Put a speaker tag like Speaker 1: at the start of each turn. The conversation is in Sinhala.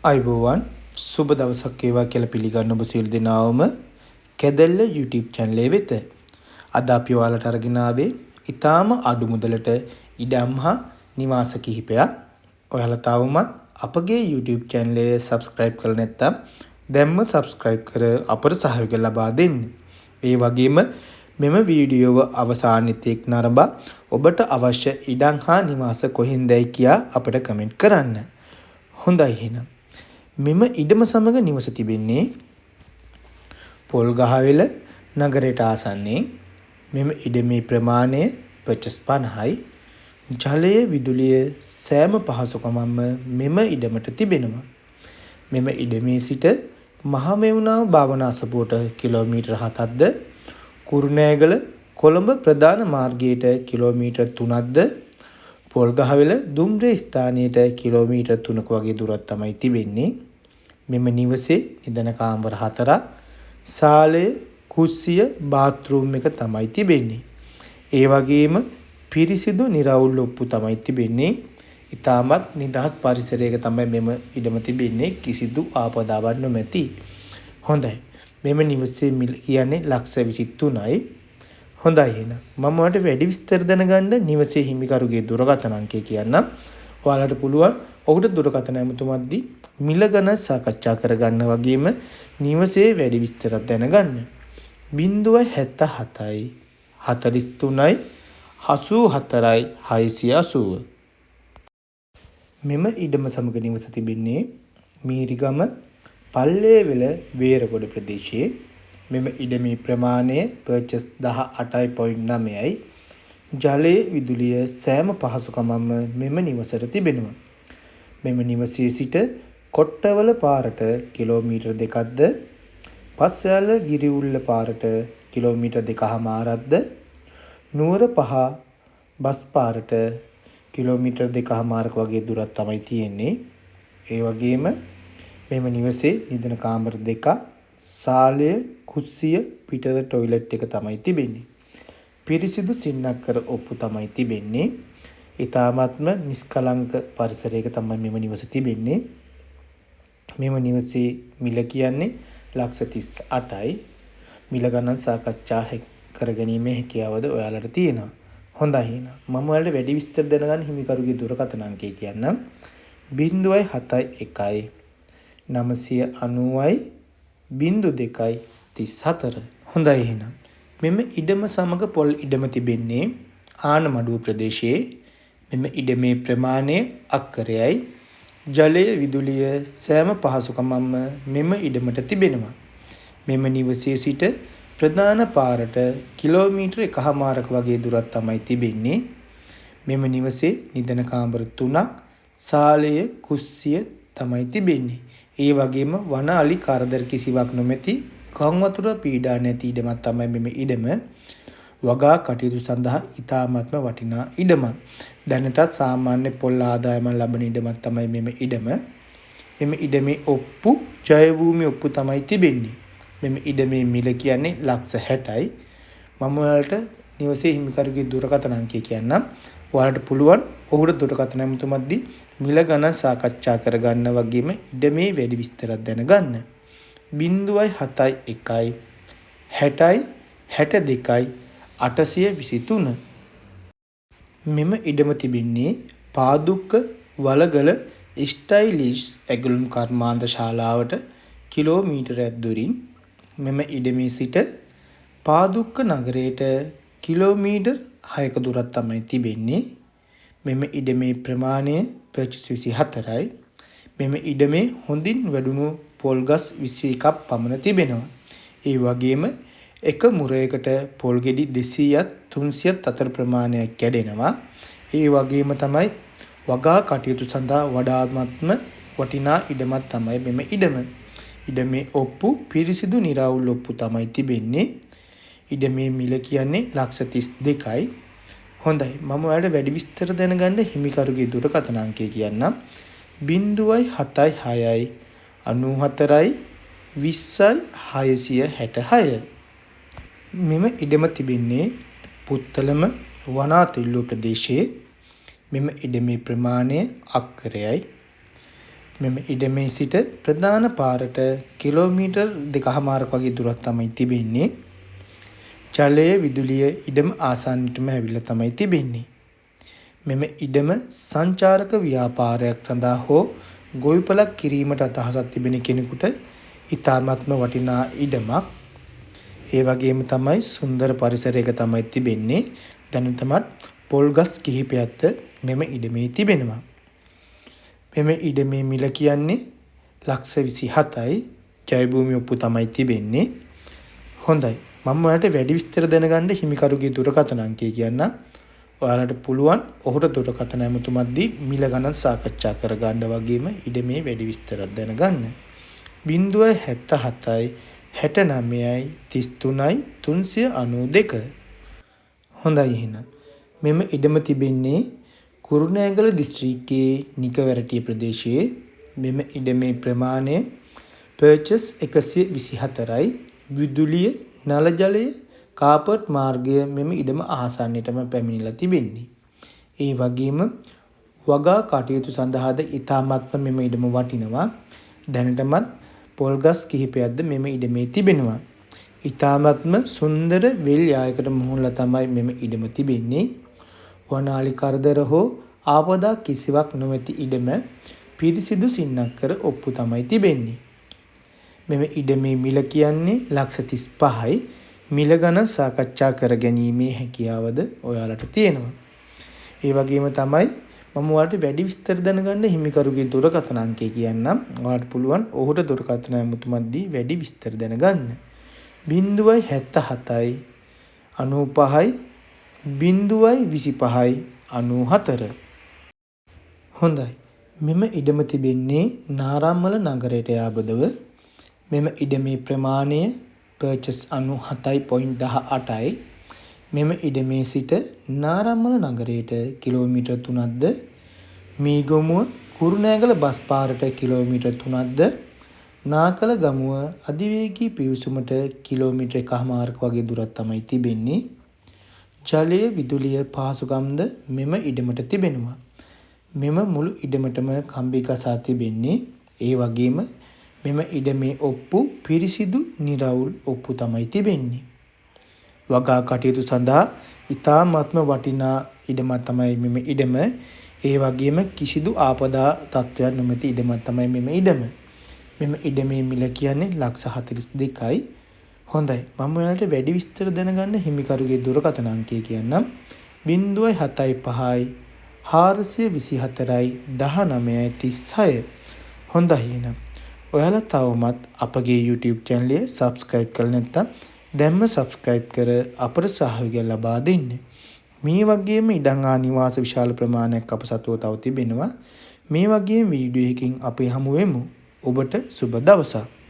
Speaker 1: අයිබෝවන් සුබ දවසක් වේවා කියලා පිළිගන්න ඔබ සියලු දෙනාවම කැදැල්ල YouTube channel එක වෙත. අද අපි ඔයාලට අරගෙන ආවේ ඊටාම අඩු මුදලට ඉඩම් හා නිවාස කිහිපයක්. ඔයාලා තවමත් අපගේ YouTube channel එක subscribe කරලා නැත්නම් දැන්ම subscribe කර අපට සහයෝගය ලබා දෙන්න. ඒ වගේම මෙම වීඩියෝව අවසානයේත් එක් නරඹා ඔබට අවශ්‍ය ඉඩම් හා නිවාස කොහෙන්දයි කියා අපට කමෙන්ට් කරන්න. හොඳයි එහෙනම්. මෙම ඉඩම සමග නිවස තිබෙන්නේ පොල්ගහවෙල නගරයට ආසන්නයෙන්. මෙම ඉඩමේ ප්‍රමාණය පර්චස් 50යි. ජලය විදුලිය සෑම පහසුකමක්ම මෙම ඉඩමට තිබෙනවා. මෙම ඉඩමේ සිට මහමෙවුනාව භාවනා අසපුවට කිලෝමීටර් 7ක්ද, කුරුණෑගල කොළඹ ප්‍රධාන මාර්ගයට කිලෝමීටර් 3ක්ද, පොල්ගහවෙල දුම්රිය ස්ථානයට කිලෝමීටර් 3ක වගේ දුරක් තමයි තිබෙන්නේ. මෙම නිවසේ නිදන කාමර 4ක්, සාලය, කුස්සිය, බාත්රූම් එක තමයි තිබෙන්නේ. ඒ වගේම පිරිසිදු නිරවුල් ඔප්පු තමයි තිබෙන්නේ. ඉතාමත් නිදහස් පරිසරයක තමයි මෙම ඉඩම තිබෙන්නේ. කිසිදු ආපදාවක් නොමැති. හොඳයි. මෙම නිවසේ මිල කියන්නේ ලක්ෂ 23යි. හොඳයි එහෙනම් මම ඔයාලට වැඩි විස්තර දැනගන්න නිවසේ හිමිකරුගේ දුරකථන අංකය කියන්නම්. ඔයාලට පුළුවන් ඔහුට දුරකථන ඇමතුමක් දී මිල ගණන් සාකච්ඡා කරගන්න වගේම නිවසේ වැඩි විස්තරයක් දැනගන්න. 077යි 43යි 84යි 680. මෙම ඉඩම සමග නිවස තිබෙන්නේ මීරිගම පල්ලේවෙල වේරගොඩ ප්‍රදේශයේ. මෙම ඉඩමේ ප්‍රමාණය පර්චස් 18.9යි. ජලය විදුලිය සෑම පහසුකමක්ම මෙම නිවසට තිබෙනවා. මෙම නිවසේ සිට කොට්ටවල පාරට කිලෝමීටර් 2ක්ද, පස්යාල ගිරිඋල්ල පාරට කිලෝමීටර් 2.5ක්ද, නුවර පහ බස් පාරට කිලෝමීටර් 2.5ක වගේ දුරක් තමයි තියෙන්නේ. ඒ වගේම මෙම නිවසේ නිදන කාමර 2ක්, සාලය, කුස්සිය, පිටත টয়ලට් එක තමයි තිබෙන්නේ. පිරිසිදු සින්නක්කර ඔප්පු තමයි තිබෙන්නේ. ඊ타මාත්ම නිස්කලංක පරිසරයක තමයි මෙම නිවස තිබෙන්නේ. මෙම නිවසේ මිල කියන්නේ ලක්ෂ 38යි. මිල ගණන් සාකච්ඡා කරගැනීමේ හැකියාවද ඔයාලට තියෙනවා. හොඳයි එහෙනම් මම ඔයාලට වැඩි විස්තර දැනගන්න හිමිකරුගේ දුරකථන අංකය කියන්නම්. 071යි 990යි 02යි 34. හොඳයි එහෙනම් මෙම ඉඩම සමග පොල් ඉඩම තිබෙන්නේ ආනමඩුව ප්‍රදේශයේ. මෙම ඉඩමේ ප්‍රමාණය අක්කරයයි. ජලය විදුලිය සෑම පහසුකමක්ම මෙම ඉඩමට තිබෙනවා. මෙම නිවසේ සිට ප්‍රධාන පාරට කිලෝමීටර් 1.5ක වගේ දුරක් තමයි තිබෙන්නේ. මෙම නිවසේ නිදන කාමර 3ක්, සාලය, කුස්සිය තමයි තිබෙන්නේ. ඒ වගේම වන අලි කරදර කිසිවක් නොමැති ගම් වතුර පීඩා නැති ඉඩමක් තමයි මෙම ඉඩම. වගා කටයුතු සඳහා ඉතාමත්ම වටිනා ඉඩමක්. දැනටත් සාමාන්‍ය පොල් ආදායම ලබන ඉඩමක් තමයි මෙම ඉඩම. මෙම ඉඩමේ ඔප්පු ජයභූමි ඔප්පු තමයි තිබෙන්නේ. මෙම ඉඩමේ මිල කියන්නේ ලක්ෂ 60යි. මම ඔයාලට නිවසේ හිමිකරුගේ දුරකථන අංකය කියන්නම්. ඔයාලට පුළුවන් ඔහුට දුරකථන ඇමතුමක් දී මිල ගණන් සාකච්ඡා කරගන්න වගේම ඉඩමේ වැඩි විස්තරයක් දැනගන්න. 071යි 60යි 62යි 823. මෙම ඉඩම තිබෙන්නේ පාදුක්ක වලගල ස්ටයිලිෂ් ඇගලුම් කර්මාන්ත ශාලාවට කිලෝමීටරයක් දුරින්. මෙම ඉඩමේ සිට පාදුක්ක නගරයට කිලෝමීටර් 6ක දුරක් තමයි තිබෙන්නේ. මෙම ඉඩමේ ප්‍රමාණය පර්චස් 24යි. මෙම ඉඩමේ හොඳින් වැඩුණු පොල් ගස් 21ක් පමණ තිබෙනවා. ඒ වගේම එක මුරයකට පොල් ගෙඩි 200ත් 300ත් අතර ප්‍රමාණයක් කැඩෙනවා. ඒ වගේම තමයි වගා කටයුතු සඳහා වඩාත්ම වටිනා ඉඩමක් තමයි මෙම ඉඩම. ඉඩමේ ඔප්පු පිරිසිදු නිරවුල් ඔප්පු තමයි තිබෙන්නේ. ඉඩමේ මිල කියන්නේ ලක්ෂ 32යි. හොඳයි මම ඔයාලට වැඩි විස්තර දැනගන්න හිමිකරුගේ දුරකථන අංකය කියන්නම්. 076යි 94යි 20යි 666. මෙම ඉඩම තිබෙන්නේ පුත්තලම වනාතිල්ලුව ප්‍රදේශයේ. මෙම ඉඩමේ ප්‍රමාණය අක්කරයයි. මෙම ඉඩමේ සිට ප්‍රධාන පාරට කිලෝමීටර් 2.5ක් වගේ දුරක් තමයි තිබෙන්නේ. ජලය විදුලිය ඉඩම ආසන්නයටම ඇවිල්ලා තමයි තිබෙන්නේ. මෙම ඉඩම සංචාරක ව්‍යාපාරයක් සඳහා හෝ ගොවිපලක් කිරීමට අදහසක් තිබෙන කෙනෙකුට ඉතාමත්ම වටිනා ඉඩමක්. ඒ වගේම තමයි සුන්දර පරිසරයක තමයි තිබෙන්නේ. දැනටමත් පොල් ගස් කිහිපයක්ද මෙම ඉඩමේ තිබෙනවා. මෙම ඉඩමේ මිල කියන්නේ ලක්ෂ 27යි. ජයභූමි ඔප්පු තමයි තිබෙන්නේ. හොඳයි. මම ඔයාලට වැඩි විස්තර දැනගන්න හිමිකරුගේ දුරකථන අංකය කියන්නම්. ඔයාලට පුළුවන් ඔහුට දුරකථන ඇමතුමක් දී මිල ගණන් සාකච්ඡා කරගන්න වගේම ඉඩමේ වැඩි විස්තරයක් දැනගන්න. 077යි 69යි 33යි 392. හොඳයි එහෙනම්. මෙම ඉඩම තිබෙන්නේ කුරුණෑගල දිස්ත්‍රික්කයේ නිකවැරටිය ප්‍රදේශයේ. මෙම ඉඩමේ ප්‍රමාණය පර්චස් 124යි. විදුලිය නල ජලය කාපට් මාර්ගය මෙම ඉඩම ආසන්නයටම පැමිණිලා තිබෙන්නේ. ඒ වගේම වගා කටයුතු සඳහාද ඉතාමත්ම මෙම ඉඩම වටිනවා. දැනටමත් පොල්ගස් කිහිපයක්ද මෙම ඉඩමේ තිබෙනවා. ඉතාමත්ම සුන්දර වෙල් යායකට මුහුණලා තමයි මෙම ඉඩම තිබෙන්නේ. වනාලි කරදර හෝ ආපදා කිසිවක් නොමැති ඉඩම පිරිසිදු සින්නක්කර ඔප්පු තමයි තිබෙන්නේ. මෙම ඉඩමේ මිල කියන්නේ ලක්ෂ 35යි. මිල ගණන් සාකච්ඡා කර ගැනීමේ හැකියාවද ඔයාලට තියෙනවා. ඒ වගේම තමයි මම ඔයාලට වැඩි විස්තර දැනගන්න හිමිකරුගේ දුරකථන අංකය කියන්නම්. ඔයාලට පුළුවන් ඔහුට දුරකථන ඇමතුමක් දී වැඩි විස්තර දැනගන්න. 077යි 95යි 025යි 94. හොඳයි. මෙම ඉඩම තිබෙන්නේ නාරම්මල නගරයට යාබදව. මෙම ඉඩමේ ප්‍රමාණය පර්චස් 97.18යි. මෙම ඉඩමේ සිට නාරම්මල නගරයට කිලෝමීටර් 3ක්ද, මීගමුව කුරුණෑගල බස් පාරට කිලෝමීටර් 3ක්ද, නාකල ගමුව අධිවේගී පිවිසුමට කිලෝමීටර් 1.5ක් වගේ දුරක් තමයි තිබෙන්නේ. ජලය විදුලිය පහසුකම්ද මෙම ඉඩමට තිබෙනවා. මෙම මුළු ඉඩමටම කම්බි ගසා තිබෙන්නේ. ඒ වගේම මෙම ඉඩමේ ඔප්පු පිරිසිදු නිරවුල් ඔප්පු තමයි තිබෙන්නේ. වගා කටයුතු සඳහා ඉතාමත්ම වටිනා ඉඩමක් තමයි මෙම ඉඩම. ඒ වගේම කිසිදු ආපදා තත්ත්වයක් නොමැති ඉඩමක් තමයි මෙම ඉඩම. මෙම ඉඩමේ මිල කියන්නේ ලක්ෂ 42යි. හොඳයි. මම ඔයාලට වැඩි විස්තර දැනගන්න හිමිකරුගේ දුරකථන අංකය කියන්නම්. 075යි 424යි 19යි 36. හොඳයි එහෙනම්. ඔයාලා තවමත් අපගේ YouTube channel එක subscribe කරලා නැත්නම් දැන්ම subscribe කර අපට සහයෝගය ලබා දෙන්න. මේ වගේම ඉඩම් හා නිවාස විශාල ප්‍රමාණයක් අප සතුව තව තිබෙනවා. මේ වගේම වීඩියෝ එකකින් අපි හමු වෙමු. ඔබට සුබ දවසක්.